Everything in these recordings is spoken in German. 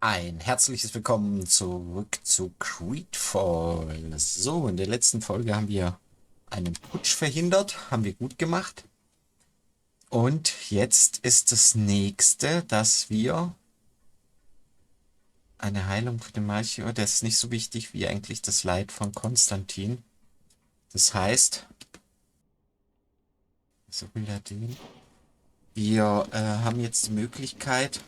Ein herzliches Willkommen zurück zu Greedfall. So, in der letzten Folge haben wir einen Putsch verhindert, haben wir gut gemacht. Und jetzt ist das nächste, dass wir eine Heilung für den Melchior, das ist nicht so wichtig wie eigentlich das Leid von Konstantin. Das heißt, so will er den. Wir haben jetzt die Möglichkeit,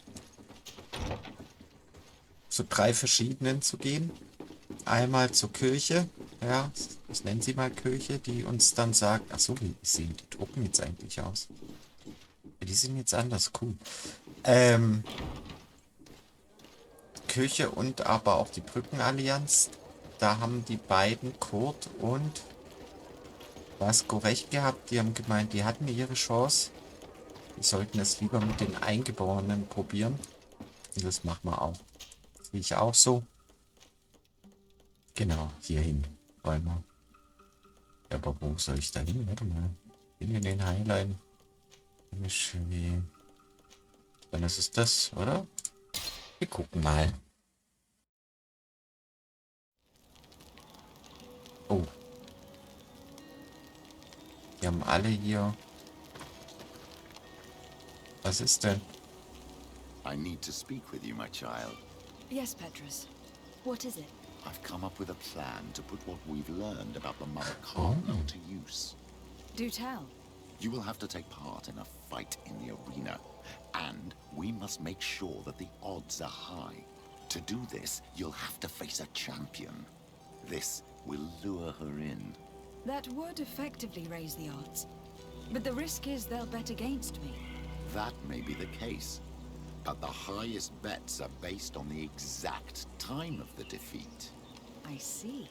zu 3 verschiedenen zu gehen. Einmal zur Kirche, ja, ich nenne sie mal Kirche, die uns dann sagt, ach so, wie sehen die Truppen jetzt eigentlich aus? Die sind jetzt anders, cool. Kirche und aber auch die Brückenallianz, da haben die beiden, Kurt und Vasco, recht gehabt, die haben gemeint, die hatten ihre Chance. Wir sollten es lieber mit den Eingeborenen probieren. Und das machen wir auch. Das sehe ich auch so. Genau, hierhin wollen wir. Ja, aber wo soll ich da hin? Warte mal. In den Highline. Dann ist es das, oder? Wir gucken mal. Oh. Die haben alle hier. Was ist denn? I need to speak with you, my child. Yes, Petrus. What is it? I've come up with a plan to put what we've learned about the Mother Cardinal to use. Do tell. You will have to take part in a fight in the arena, and we must make sure that the odds are high. To do this, you'll have to face a champion. This will lure her in. That would effectively raise the odds. But the risk is they'll bet against me. That may be the case, but the highest bets are based on the exact time of the defeat. I see.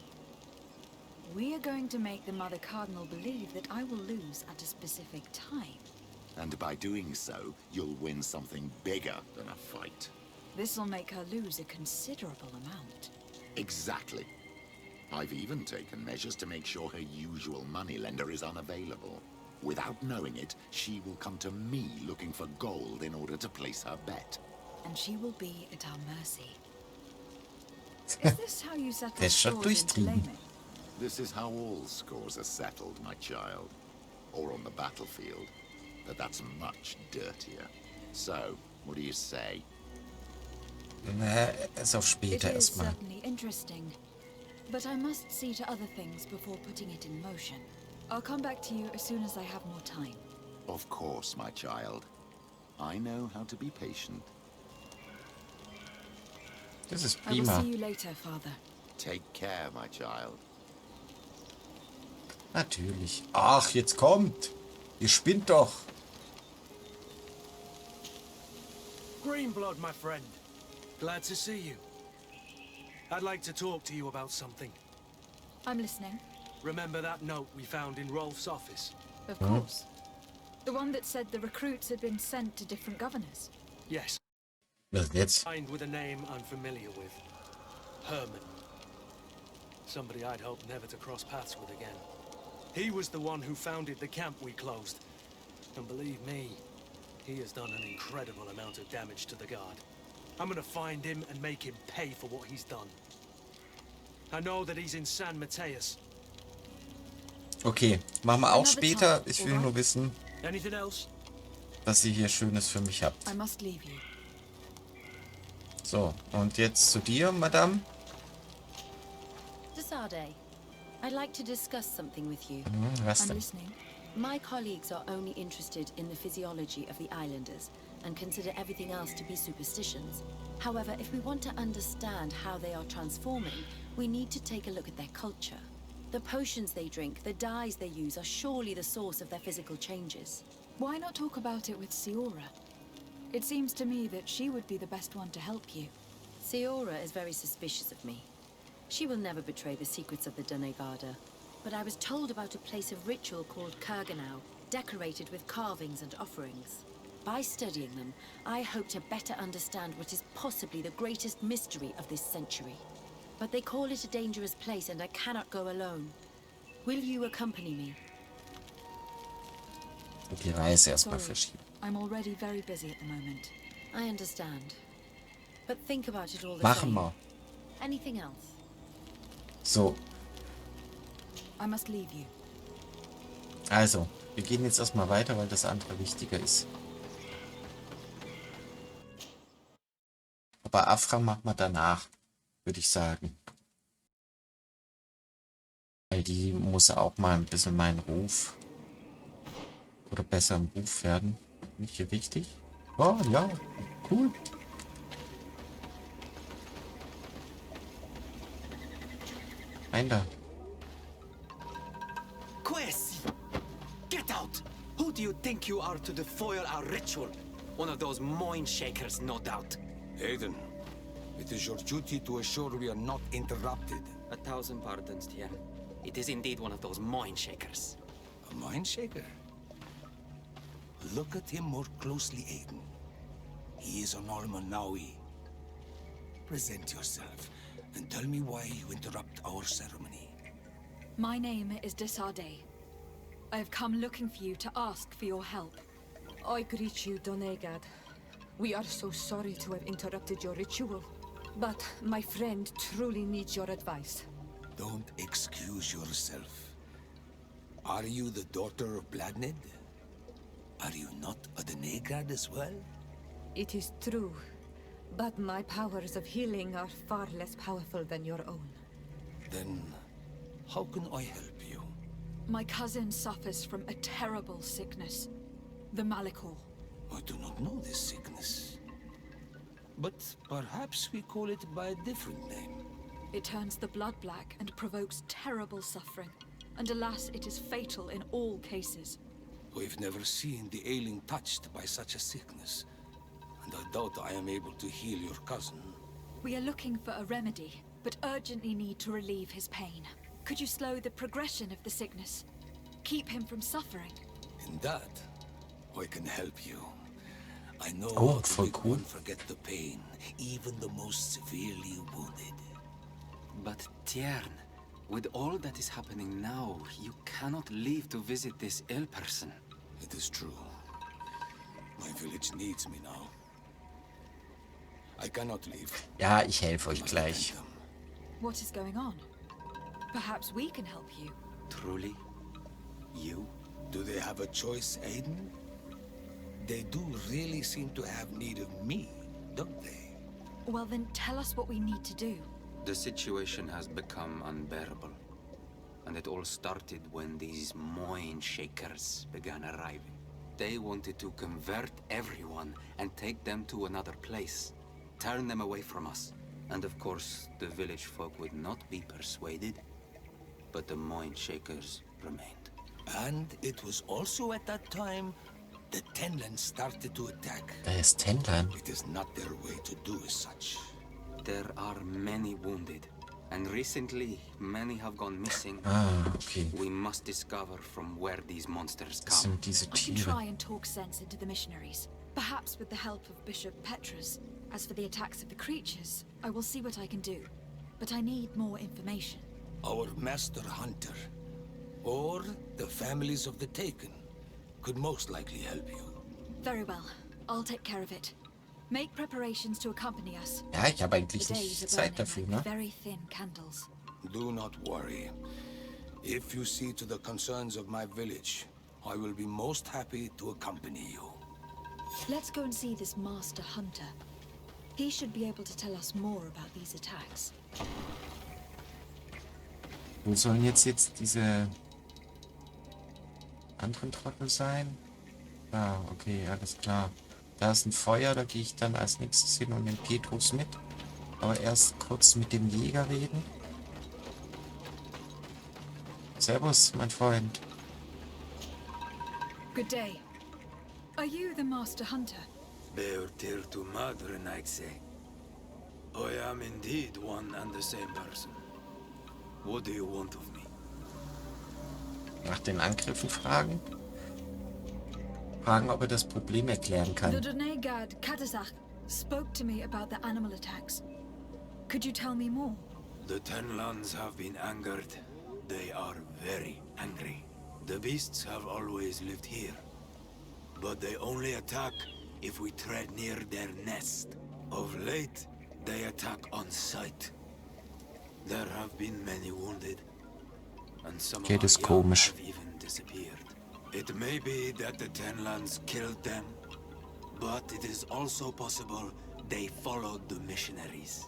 We are going to make the Mother Cardinal believe that I will lose at a specific time. And by doing so, you'll win something bigger than a fight. This'll make her lose a considerable amount. Exactly. I've even taken measures to make sure her usual moneylender is unavailable. Without knowing it, she will come to me looking for gold in order to place her bet. And she will be at our mercy. Is this how you settle Das ist schon scores in durchtrieben. Theleme? This is how all scores are settled, my child. Or on the battlefield. But that's much dirtier. So, what do you say? Ist auf It später is erstmal. certainly interesting. But I must see to other things before putting it in motion. I'll come back to you as soon as I have more time. Of course, my child. I know how to be patient. Das ist I will prima. see you later, Father. Take care, my child. Natürlich. Ach, jetzt kommt. Ihr spinnt doch. Greenblood, my friend. Glad to see you. I'd like to talk to you about something. I'm listening. Remember that note we found in Rolf's office? Of course. The one that said the recruits had been sent to different governors. Yes. Was jetzt? Signed with a name I'm familiar with. Herman. Somebody I'd hoped never to cross paths with again. He was the one who founded the camp we closed. And believe me, he has done an incredible amount of damage to the Guard. I'm gonna find him and make him pay for what he's done. I know that he's in San Mateus. Okay, machen wir auch später. Ich will nur wissen, Anything else? was ihr hier Schönes für mich habt. I must leave you. So, und jetzt zu dir, Madame. Desade, I'd like to discuss something with you. Was I'm denn? listening. My colleagues are only interested in the physiology of the islanders and consider everything else to be superstitions. However, if we want to understand how they are transforming, we need to take a look at their culture. The potions they drink, the dyes they use are surely the source of their physical changes. Why not talk about it with Siora? It seems to me that she would be the best one to help you. Seora is very suspicious of me. She will never betray the secrets of the Dunegada. But I was told about a place of ritual called Kurganau, decorated with carvings and offerings. By studying them, I hope to better understand what is possibly the greatest mystery of this century. But they call it a dangerous place and I cannot go alone. Will you accompany me? Die Reise erstmal Sorry, verschieben. I'm already very busy at the moment. I understand. But think about it all the Machen same. wir. Anything else? So, I must leave you. also, wir gehen jetzt erstmal weiter, weil das andere wichtiger ist. Aber Afra machen wir danach, würde ich sagen. Weil die muss auch mal ein bisschen meinen Ruf oder besser im Ruf werden. Nicht hier wichtig? Oh ja, cool. Rein da. Quest! Get out! Who do you think you are to foil our ritual? One of those mind shakers, no doubt. Aiden, it is your duty to assure we are not interrupted. 1,000 pardons, Tien. It is indeed one of those mind shakers. A mind shaker? Look at him more closely, Aiden. He is an Almanawi. Present yourself and tell me why you interrupt our ceremony. My name is Desade. I have come looking for you to ask for your help. I greet you, Donegad. We are so sorry to have interrupted your ritual. But my friend truly needs your advice. Don't excuse yourself. Are you the daughter of Bladned? Are you not a Denegad as well? It is true, but my powers of healing are far less powerful than your own. Then, how can I help you? My cousin suffers from a terrible sickness. The Malikor. I do not know this sickness. But perhaps we call it by a different name. It turns the blood black and provokes terrible suffering. And alas, it is fatal in all cases. We've never seen the ailing touched by such a sickness. And I doubt I am able to heal your cousin. We are looking for a remedy, but urgently need to relieve his pain. Could you slow the progression of the sickness? Keep him from suffering? In that, I can help you. I know Oh, how to voll make cool. one forget the pain, even the most severely wounded. But Tiern, with all that is happening now, you cannot leave to visit this ill person. It is true. My village needs me now. I cannot leave. Ja, ich helfe euch Must gleich. attend them. What is going on? Perhaps we can help you. Truly? You? Do they have a choice, Aiden? They do really seem to have need of me, don't they? Well then, tell us what we need to do. The situation has become unbearable. And it all started when these mind shakers began arriving. They wanted to convert everyone and take them to another place. Turn them away from us. And of course, the village folk would not be persuaded. But the mind shakers remained. And it was also at that time that Tenlan started to attack. Da ist Tenlan. It is not their way to do as such. There are many wounded. And recently, many have gone missing. Ah, okay. We must discover from where these monsters Das come. sind diese I can Tiere. try and talk sense into the missionaries. Perhaps with the help of Bishop Petrus. As for the attacks of the creatures, I will see what I can do. But I need more information. Our master hunter, or the families of the taken, could most likely help you. Very well. I'll take care of it. Make preparations to accompany us. Ja, ich habe The eigentlich days nicht are Zeit burning dafür, like ne? very thin candles. Do not worry. If you see to the concerns of my village, I will be most happy to accompany you. Let's go and see this master hunter. He should be able to tell us more about these attacks. Wo sollen jetzt diese anderen Trottel sein? Ah, okay, alles klar. Da ist ein Feuer, da gehe ich dann als nächstes hin und nehme Petrus mit. Aber erst kurz mit dem Jäger reden. Servus, mein Freund. Good day. Are you the master hunter? Beortir to Madren, I'd say. I am indeed one and the same person. What do you want of me? Nach den Angriffen fragen. Fragen, ob er das Problem erklären The kann. Donegad Katazak spoke to me about the animal attacks. Could you tell me more? The Tenlans have been angered. They are very angry. The beasts have always lived here. But they only attack if we tread near their nest. Of late, They attack on sight. There have been many wounded, and some of Okay, our das ist young komisch. have even disappeared. It may be that the Tenlans killed them, but it is also possible they followed the missionaries.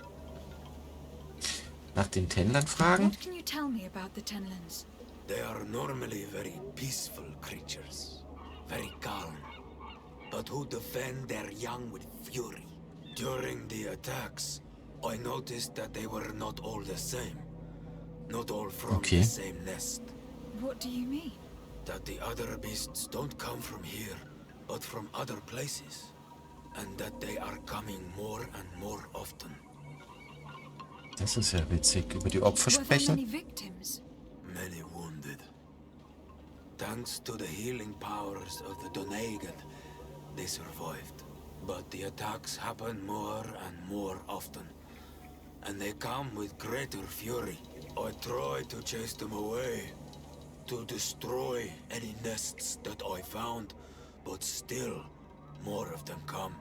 Nach den Tenlan fragen? What can you tell me about the Tenlans? They are normally very peaceful creatures, very calm, but who defend their young with fury. During the attacks, I noticed that they were not all the same. Not all from Okay. the same nest. What do you mean? That the other beasts don't come from here, but from other places. And that they are coming more and more often. Das ist ja witzig. Über die Opfer Were there many sprechen? victims? Many wounded. Thanks to the healing powers of the Donegan, they survived. But the attacks happen more and more often. And they come with greater fury. I try to chase them away, to destroy any nests that I found, but still, more of them come.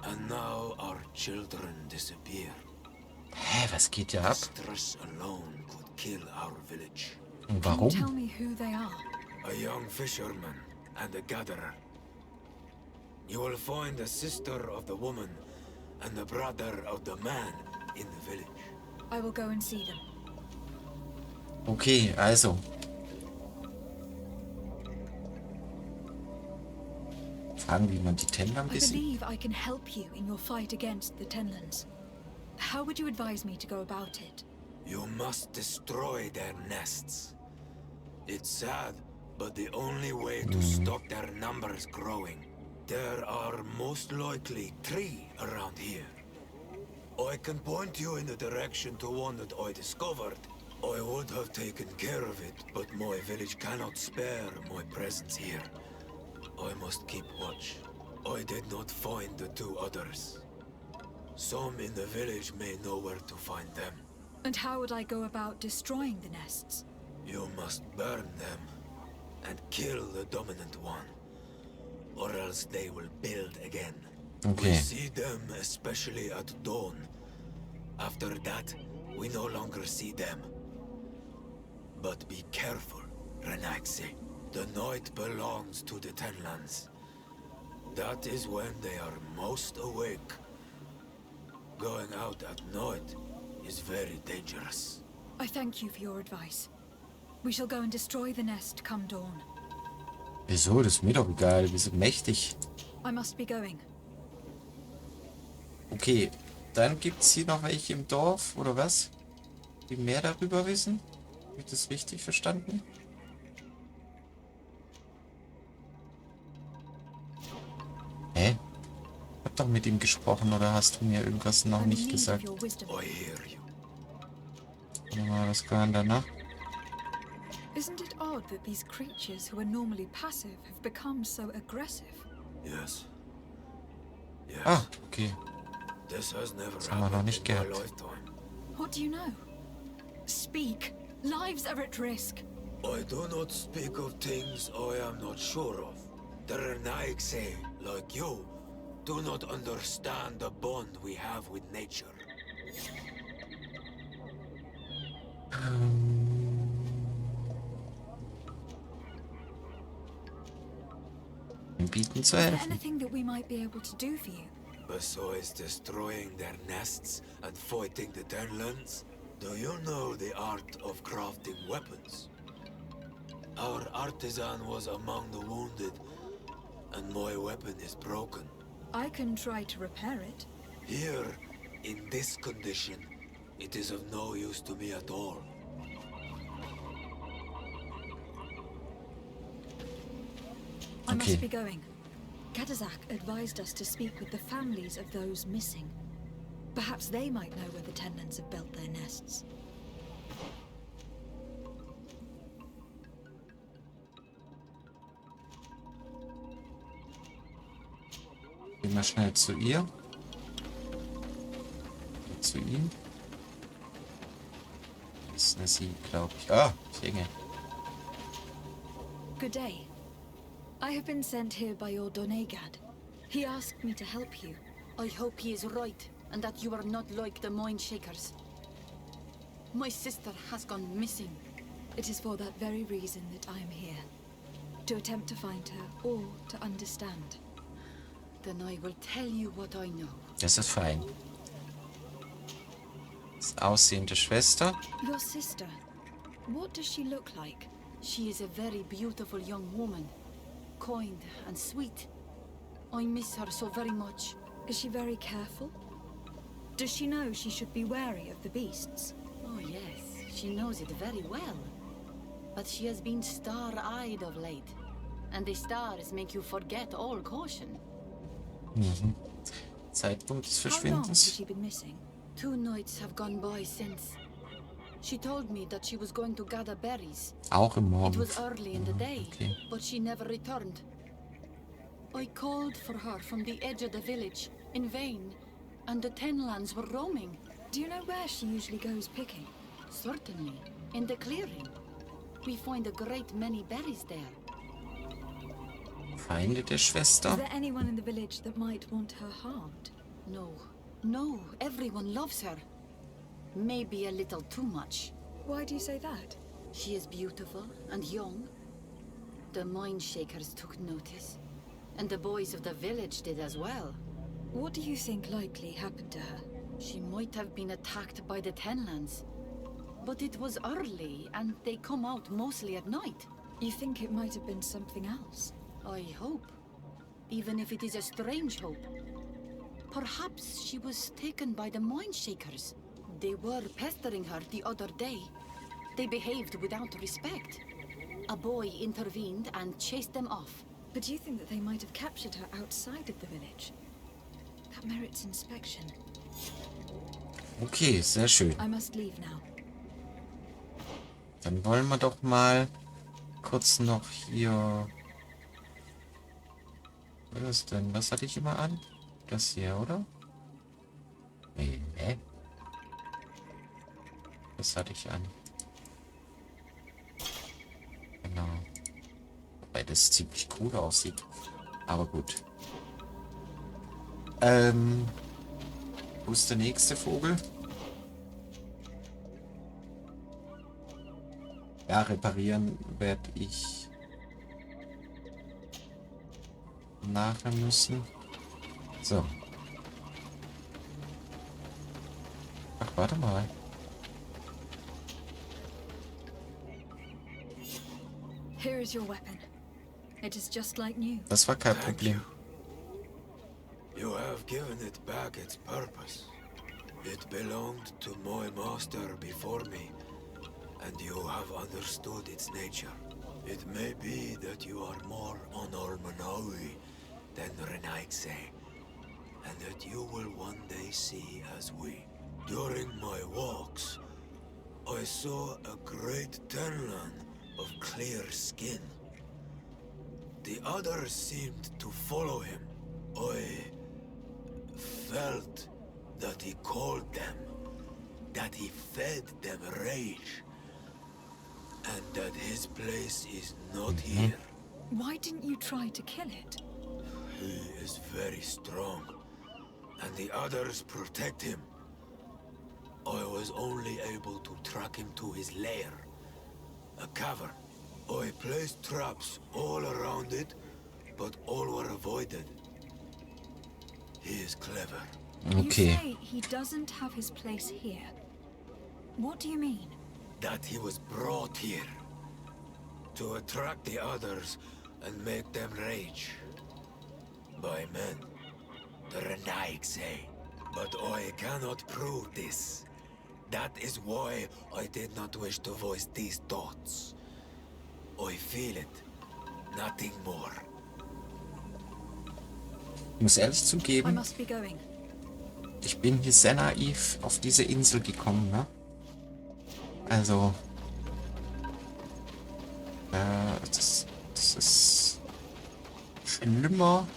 And now our children disappear. Hä, was geht hier ab? Stress alone could kill our village. Und Can you warum? tell me who they are? A young fisherman and a gatherer. You will find the sister of the woman and the brother of the man in the village. I will go and see them. Okay, also. Fragen, wie man die Tenlan I besiegt. believe I can help you in your fight against the Tenlans. How would you advise me to go about it? You must destroy their nests. It's sad, but the only way to stop their numbers growing. There are most likely 3 around here. I can point you in the direction to one that I discovered. I would have taken care of it, but my village cannot spare my presence here. I must keep watch. I did not find the 2 others. Some in the village may know where to find them. And how would I go about destroying the nests? You must burn them and kill the dominant one, or else they will build again. We Okay. see them especially at dawn. After that, we no longer see them. But be careful, Renaxe. The night belongs to the Tenlans. That is when they are most awake. Going out at night is very dangerous. I thank you for your advice. We shall go and destroy the nest come dawn. Wieso? Das ist mir doch egal. Wir sind mächtig. I must be going. Okay, dann gibt es hier noch welche im Dorf, oder was? Die mehr darüber wissen? Habe ich das richtig verstanden? Hä? Ich hab doch mit ihm gesprochen, oder hast du mir irgendwas noch I'm in nicht need of gesagt? your wisdom. I hear you. Warte mal, was kann danach? Isn't it odd that these creatures who are normally passive have become so aggressive? Yes. Yes. Ah, okay. This has never haben wir noch happened nicht in my gehabt. lifetime. What do you know? Speak. Lives are at risk. I do not speak of things I am not sure of. The Renaigse, like you, do not understand the bond we have with nature. Wir bieten zu Is there helfen. anything that we might be able to do for you? Besides destroying their nests and fighting the Tenlans, do you know the art of crafting weapons? Our artisan was among the wounded, and my weapon is broken. I can try to repair it. Here, in this condition, it is of no use to me at all. I Okay. must be going. Katazak advised us to speak with the families of those missing. Perhaps they might know where the Tenlans have built their nests. Gehen wir schnell zu ihr. Zu ihm. Das ist eine Sie, glaube ich. Ah, Dinge. Good day. I have been sent here by your Donegad. He asked me to help you. I hope he is right. and that you are not like the Moin Shakers. My sister has gone missing. It is for that very reason that I am here. To attempt to find her, or to understand. Then I will tell you what I know. Das ist fein. Das Aussehen der Schwester. Your sister, what does she look like? She is a very beautiful young woman. Kind and sweet. I miss her so very much. Is she very careful? Does she know she should be wary of the beasts? Oh yes, she knows it very well. But she has been star-eyed of late. And the stars make you forget all caution. Zeitpunkt des How long has Verschwindens. she been missing? 2 nights have gone by since. She told me that she was going to gather berries. Auch im It Morgen. was early in the day, Okay. but she never returned. I called for her from the edge of the village, in vain, and the Tenlans were roaming. Do you know where she usually goes picking? Certainly, in the clearing. We find a great many berries there. Feinde der Is Schwester. there anyone in the village that might want her harmed? No, everyone loves her. Maybe a little too much. Why do you say that? She is beautiful and young. The Mind Shakers took notice, and the boys of the village did as well. What do you think likely happened to her? She might have been attacked by the Tenlans. But it was early, and they come out mostly at night. You think it might have been something else? I hope. Even if it is a strange hope. Perhaps she was taken by the Mind Shakers. They were pestering her the other day. They behaved without respect. A boy intervened and chased them off. But do you think that they might have captured her outside of the village? That merits inspection. Okay, sehr schön. I must leave now. Dann wollen wir doch mal kurz noch hier... Was ist denn? Was hatte ich immer an? Das hier, oder? Nee, ne? Das hatte ich an. Genau. Wobei das ziemlich cool aussieht. Aber gut. Wo ist der nächste Vogel? Ja, reparieren werde ich nachher müssen. So. Ach, warte mal. Here is your weapon. It is just like new. Das war kein Thank Problem. You have given it back its purpose. It belonged to my master before me, and you have understood its nature. It may be that you are more on Almanawi than Renaigse, and that you will one day see as we. During my walks, I saw a great Tenlan of clear skin. The others seemed to follow him. I felt that he called them, that he fed them rage, and that his place is not here. Why didn't you try to kill it? He is very strong, and the others protect him. I was only able to track him to his lair, a cavern. I placed traps all around it, but all were avoided. He is clever. You Okay. say he doesn't have his place here. What do you mean? That he was brought here to attract the others and make them rage. By men, the Renaig say. But I cannot prove this. That is why I did not wish to voice these thoughts. I feel it, nothing more. Ich muss ehrlich I zugeben, must be going. ich bin hier sehr naiv auf diese Insel gekommen, ne? Also, das ist schlimmer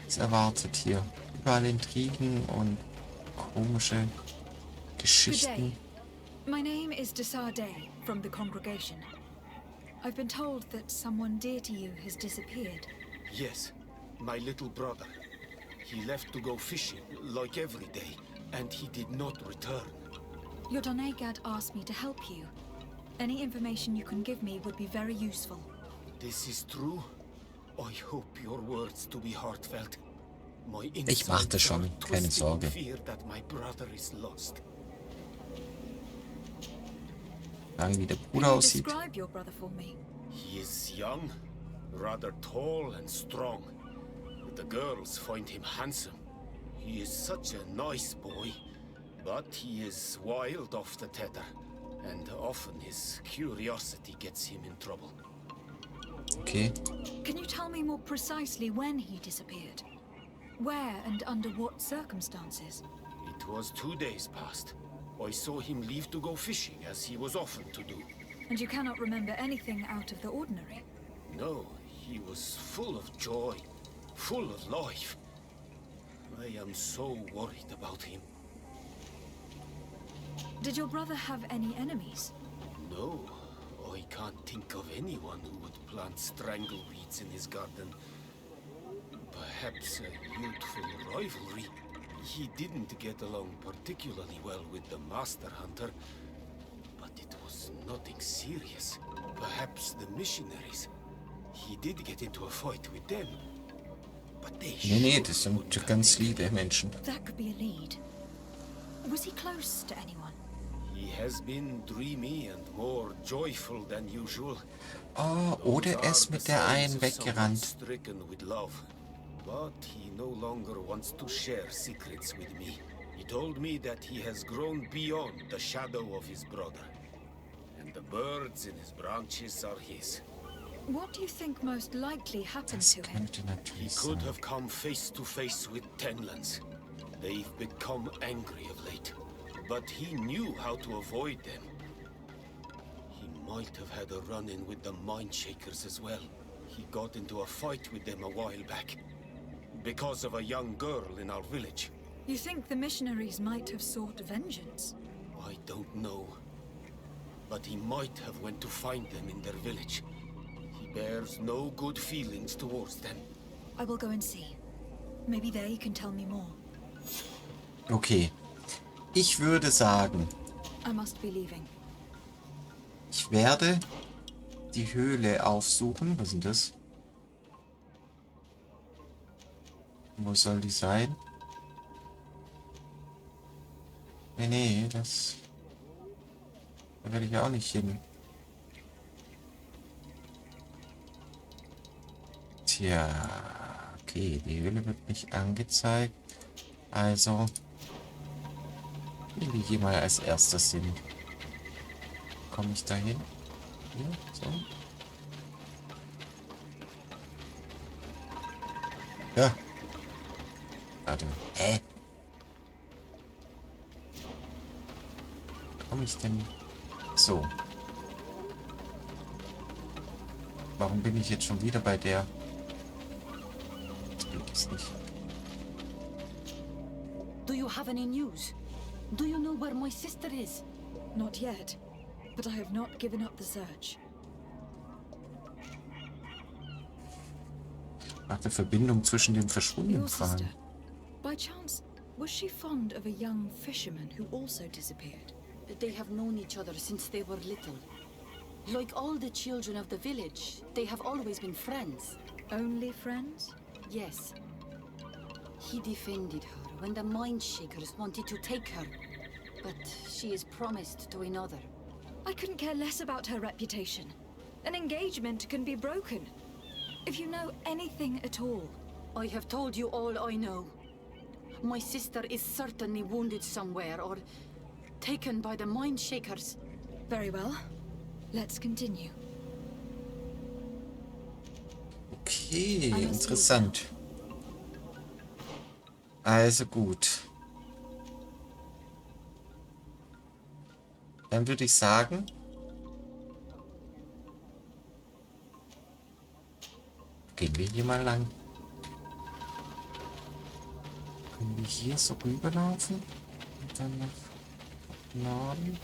als erwartet hier. Überall Intrigen und komische Good day. Geschichten. My name is Desar Day from the congregation. I've been told that someone dear to you has disappeared. Yes, my little brother. He left to go fishing, like every day, and he did not return. Your Donegad asked me to help you. Any information you can give me would be very useful. This is true. I hope your words to be heartfelt. My Ich mach das insides are schon, keine twisted in Sorge. fear that my brother is lost. Sagen, wie der Can Bruder you aussieht. describe your brother for me? He is young, rather tall and strong. The girls find him handsome. He is such a nice boy, but he is wild off the tether, and often his curiosity gets him in trouble. Okay. Can you tell me more precisely when he disappeared? Where and under what circumstances? It was 2 days past. I saw him leave to go fishing, as he was often to do. And you cannot remember anything out of the ordinary? No, he was full of joy, full of life. I am so worried about him. Did your brother have any enemies? No, I can't think of anyone who would plant strangleweeds in his garden. Perhaps a youthful rivalry. He didn't get along particularly well with the master hunter, but it was nothing serious. Perhaps the missionaries. He did get into a fight with them. But they Nee, das sind ganz liebe Menschen. That could be a lead. Was he close to anyone? He has been dreamy and more joyful than usual. Oh, oder er ist mit der einen weggerannt. Stricken with love. But he no longer wants to share secrets with me. He told me that he has grown beyond the shadow of his brother. And the birds in his branches are his. What do you think most likely happened Das to him? könnte He natürlich could sein. have come face to face with Tenlans. They've become angry of late. But he knew how to avoid them. He might have had a run-in with the Mindshakers as well. He got into a fight with them a while back. Because of a young girl in our village. You think the missionaries might have sought vengeance? I don't know. But he might have went to find them in their village. He bears no good feelings towards them. I will go and see. Maybe they can tell me more. Okay. Ich würde sagen, I must be leaving. ich werde die Höhle aufsuchen. Was ist denn das? Wo soll die sein? Nee, das... Da werde ich auch nicht hin. Tja, okay, die Höhle wird nicht angezeigt. Also gehen wir hier mal als erstes hin. Komme ich da hin? Hier, so. Ja. Warte. Hä? Komme ich denn? So. Warum bin ich jetzt schon wieder bei der? Das geht es nicht. Do you have any news? Do you know where my sister is? Not yet, but I have not given up the search. Nach der Verbindung zwischen den Your verschwundenen sister, Fragen. by chance, was she fond of a young fisherman who also disappeared? They have known each other since they were little. Like all the children of the village, they have always been friends. Only friends? Yes. He defended her when the Mindshakers wanted to take her. But she is promised to another. I couldn't care less about her reputation. An engagement can be broken. If you know anything at all. I have told you all I know. My sister is certainly wounded somewhere or taken by the Mindshakers. Very well. Let's continue. Okay, interessant. Also gut. Dann würde ich sagen, gehen wir hier mal lang. Können wir hier so rüberlaufen? Und dann nach Norden?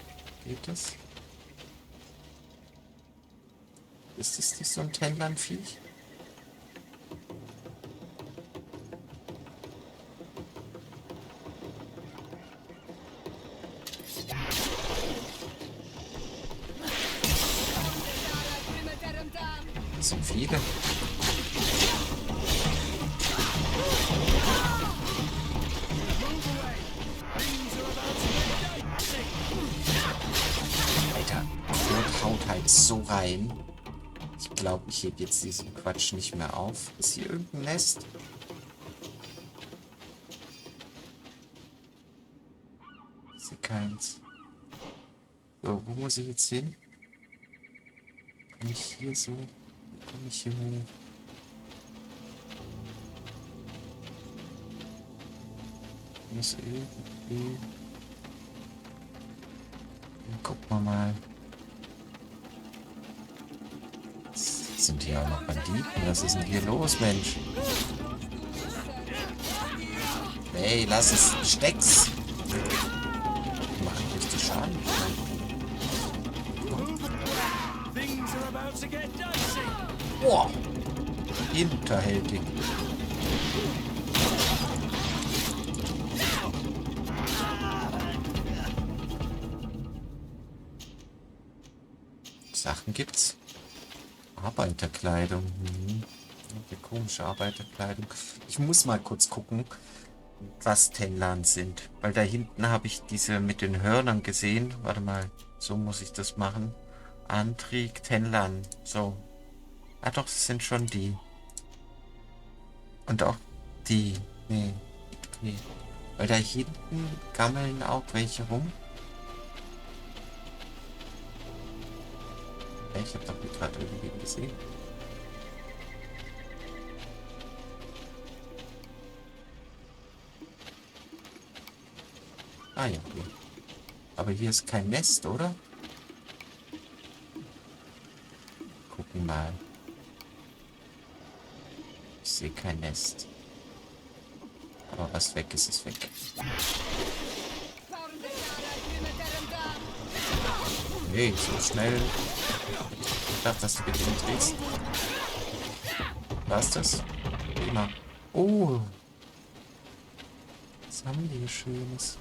Geht das? Ist das nicht so ein Tenlan-Viech? Das sind viele. Alter, Kurt haut halt so rein. Ich glaube, ich hebe jetzt diesen Quatsch nicht mehr auf. Ist hier irgendein Nest? Ich sehe keins. So, wo muss ich jetzt hin? Kann ich hier so? Komme ich hier hoch? Ich muss irgendwie... Gucken wir mal. Sind hier auch noch Banditen? Was ist denn hier los, Mensch? Hey, lass es. Steck's. Die machen richtig Schaden. Boah. Hinterhältig. Sachen gibt's. Arbeiterkleidung. Okay, komische Arbeiterkleidung. Ich muss mal kurz gucken, was Tenlans sind. Weil da hinten habe ich diese mit den Hörnern gesehen. Warte mal, so muss ich das machen. Antrieb Tenlan. So. Ah doch, das sind schon die. Und auch die. Nee. Okay. Weil da hinten gammeln auch welche rum. Ich habe doch gerade irgendwie gesehen. Ah ja, hier. Aber hier ist kein Nest, oder? Gucken mal. Ich sehe kein Nest. Aber was weg ist, ist weg. Hey, so schnell. Ich dachte, dass du mit dem drehst. Was ist das? Immer. Oh. Was haben die hier Schönes?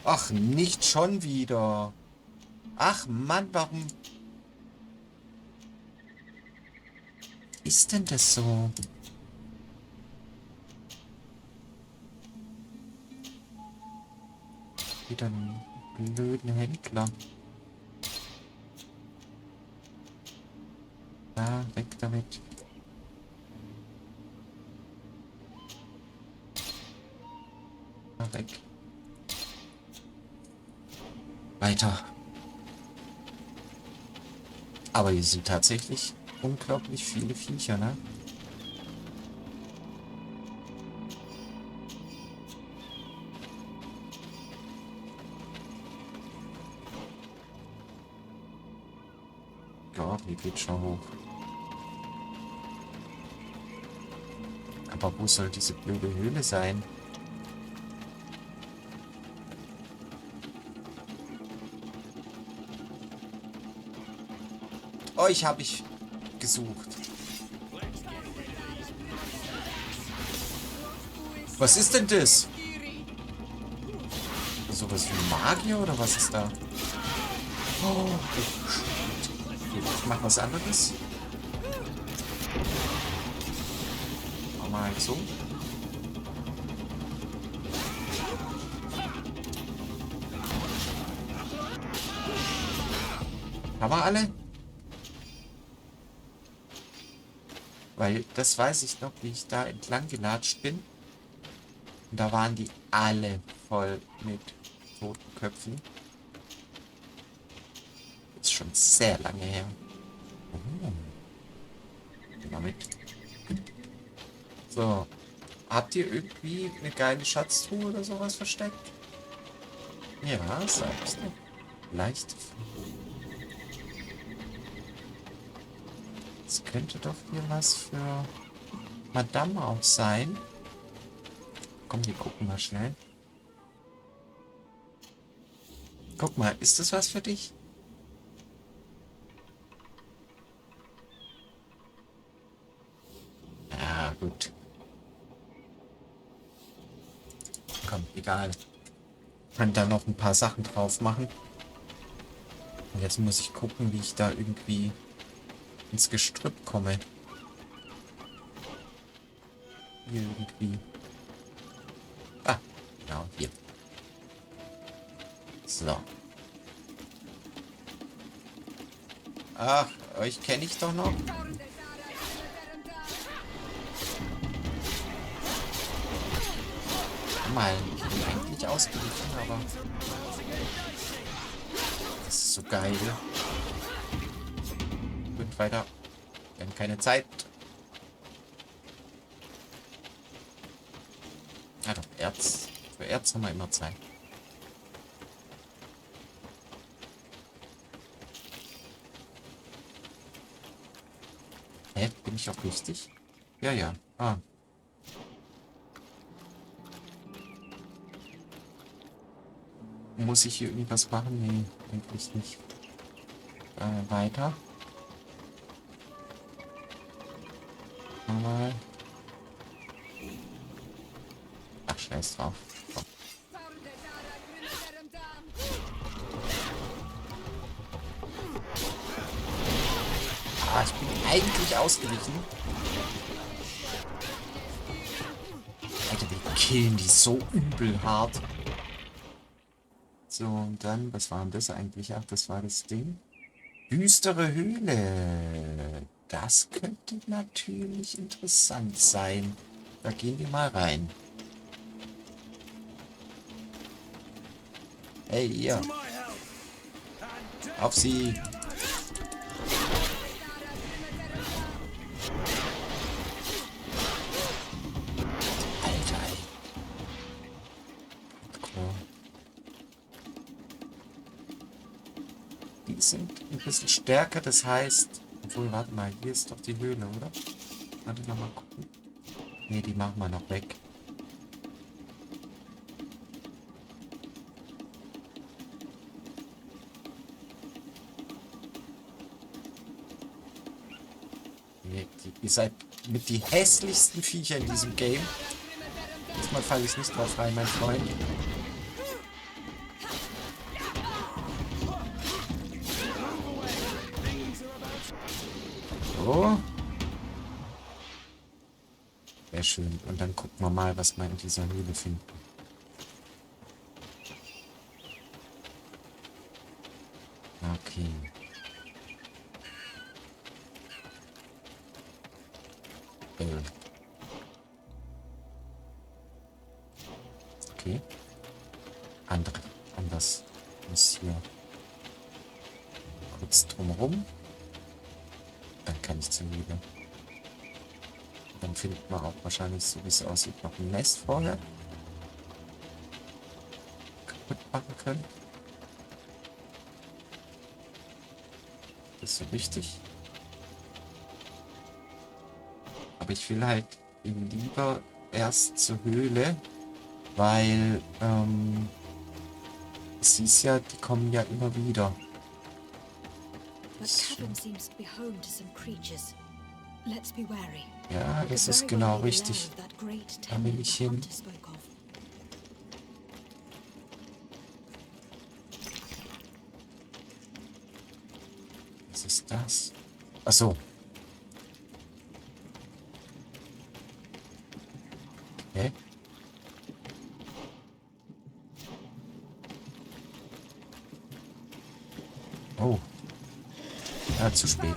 Ach, nicht schon wieder. Ach Mann, warum ist denn das so? Wieder einen blöden Händler. Ah, weg damit. Ah, weg. Weiter. Aber hier sind tatsächlich unglaublich viele Viecher, ne? Ja, die geht schon hoch. Aber wo soll diese blöde Höhle sein? Euch habe ich gesucht. Was ist denn das? Sowas wie Magier oder was ist da? Oh, ich mach was anderes. Mach mal halt so. Haben wir alle? Weil das weiß ich noch, wie ich da entlang gelatscht bin. Und da waren die alle voll mit toten Köpfen. Ist schon sehr lange her. Oh. Geh mal mit. So. Habt ihr irgendwie eine geile Schatztruhe oder sowas versteckt? Ja, sagst du. Leicht. Das könnte doch hier was für Madame auch sein. Komm, wir gucken mal schnell. Guck mal, ist das was für dich? Ja, gut. Komm, egal. Kann da noch ein paar Sachen drauf machen. Und jetzt muss ich gucken, wie ich da irgendwie ins Gestrüpp komme. Hier irgendwie. Ah, genau, hier. So. Ach, euch kenne ich doch noch. Mal, ich bin eigentlich ausgewichen, aber das ist so geil. Gut, weiter. Wir haben keine Zeit. Ja doch, Erz. Für Erz haben wir immer Zeit. Hä? Bin ich auch richtig? Ja, ja. Ah. Muss ich hier irgendwas machen? Nee, eigentlich nicht. Weiter. Mal. Ach, scheiß drauf. Komm. Ah, ich bin eigentlich ausgewichen. Alter, wir killen die so übel hart. So, und dann, was war denn das eigentlich? Ach, das war das Ding. Düstere Höhle. Das könnte natürlich interessant sein. Da gehen wir mal rein. Hey, ihr. Auf sie. Alter, ey. Cool. Die sind ein bisschen stärker, das heißt... Obwohl, warte mal, hier ist doch die Höhle, oder? Warte, noch mal gucken. Ne, die machen wir noch weg. Ihr seid mit die hässlichsten Viecher in diesem Game. Diesmal falle ich nicht drauf rein, mein Freund. So. Sehr schön. Und dann gucken wir mal, was wir in dieser Höhle finden. Okay. Okay. Anders. Muss hier kurz drumherum. Dann kann ich zur Höhle. Dann findet man auch wahrscheinlich, so wie es aussieht, noch ein Nest vorher. Kaputt machen können. Das ist so wichtig. Aber ich will halt lieber erst zur Höhle, weil es ist ja, die kommen ja immer wieder. Ja, das ist genau richtig. Da will ich hin. Was ist das? Ach so. Okay. Oh. Ja, zu spät.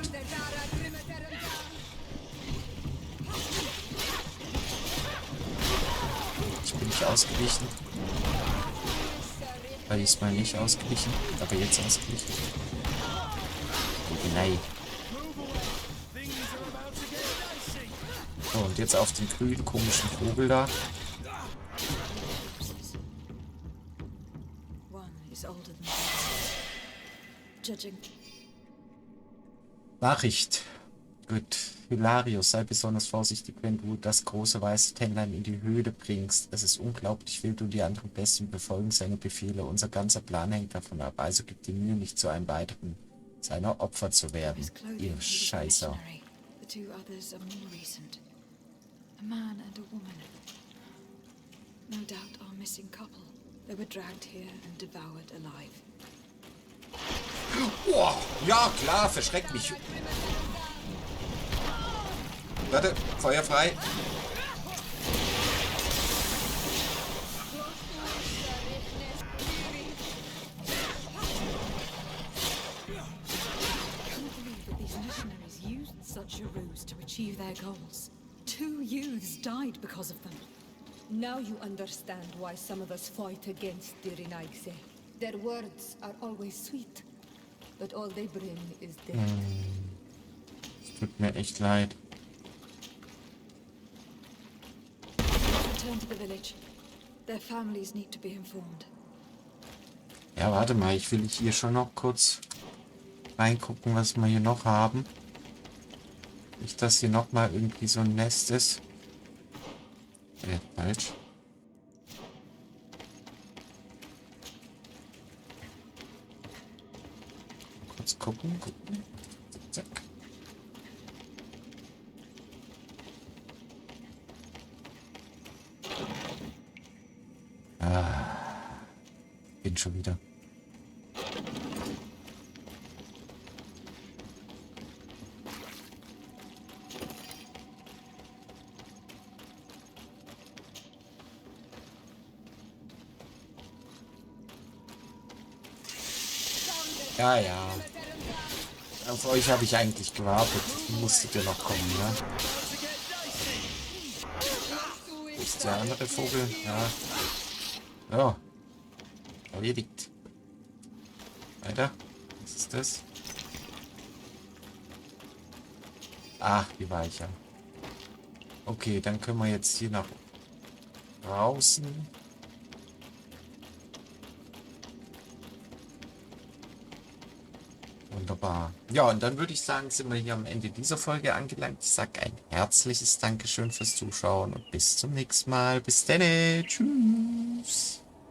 Ich bin nicht ausgewichen. War diesmal nicht ausgewichen, aber jetzt ausgewichen. Nein. So, und jetzt auf den grünen komischen Vogel da. Nachricht. Gut. Hilarius, sei besonders vorsichtig, wenn du das große weiße Tenlan in die Höhle bringst. Es ist unglaublich wild und die anderen Bestien befolgen seine Befehle. Unser ganzer Plan hängt davon ab. Also gib die Mühe, nicht zu einem weiteren seiner Opfer zu werden. Ihr Scheißer. A man and a woman. No doubt our missing couple. They were dragged here and devoured alive. Oh, ja, klar, verschreckt mich. Warte, Feuer frei. Such a ruse to achieve their goals. 2 youths died because of them. Now you understand why some of us fight against the Renaigse. Their words are always sweet, but all they bring is death. Es tut mir echt leid. Return to the village. Their families need to be informed. Ja, warte mal, ich will hier schon noch kurz reingucken, was wir hier noch haben. Nicht, dass hier noch mal irgendwie so ein Nest ist. Falsch. Kurz gucken. Zack. Bin schon wieder. Ja, ja. Auf euch habe ich eigentlich gewartet. Musstet ihr noch kommen, ne? Wo ist der andere Vogel? Ja. Ja. Erledigt. Weiter. Was ist das? Ach, wie war ich ja. Okay, dann können wir jetzt hier nach draußen. Wunderbar. Ja, und dann würde ich sagen, sind wir hier am Ende dieser Folge angelangt. Ich sage ein herzliches Dankeschön fürs Zuschauen und bis zum nächsten Mal. Bis dann. Tschüss.